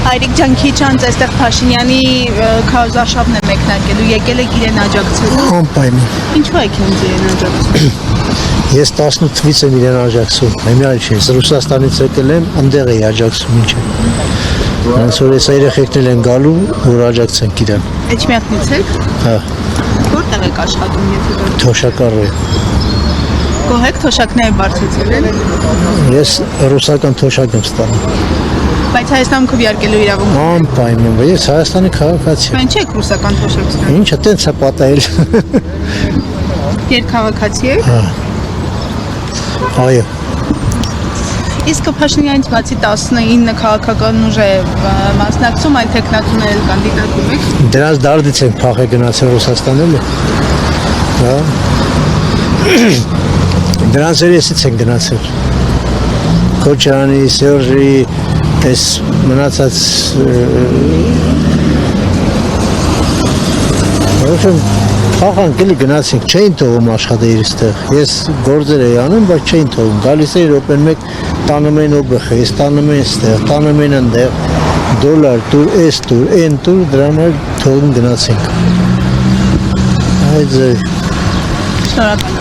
Հայրիկ ջան, քիչ անց այստեղ Փաշինյանի քարոզարշավն է մեկնարկելու, եկել եք իրեն աջակցելու։ Անպայման։ Ինչու եք ինձ իրեն աջակցում։ Ես 18 թվից եմ իրեն աջակցում, հիմա չէ, Ռուսաստանից եկել եմ, այնտեղ էի աջակցում ինչը։ Ոնց որ ես երեխեքն են գալու, որ աջակցենք իրեն։ Էջմիածնից եք։ Հա, Որտեղ եք աշխատում, եթե դեռ։ թոշակառու։ Գոհ եք թոշակները բարձրացել են։ Ես ռուսական թոշակ եմ ստանում։ Բայց Հայաստանում քվեարկելու իրավունք։ Անպայման, ես Հայաստանի քաղաքացի եմ։ Ինչ եք ռուսական թոշակ ստանում։ Ինչը տենց է պատահել։ Երկհաղաքացի եք։ Հա։ Այո։ Իսկ Փաշինյանից բացի 19 քաղաքական ուժ է մասնակցում, այլ տեխնատուներ կանդիդատում եք։ Դրանց դարդից են փախե գնացել Ռուսաստան էլի։ Հա։ Դրանց երեսից են գնացել։ Քոչարյանի, Սերժի, այս մնացած Որոշեմ փախանք էլի գնացինք, չէին թողում աշխատել այստեղ։ Ես գործեր էի անում, բայց չէին թողում։ Գալիս էի րոպեն մեկ տանում են ՕԲԽ, ես տանում են այստեղ, տանում են այնտեղ, դոլար տուր, էս տուր, այն տուր, դրա համար թողում գնացինք։ Այդ Շնորհակալ եմ։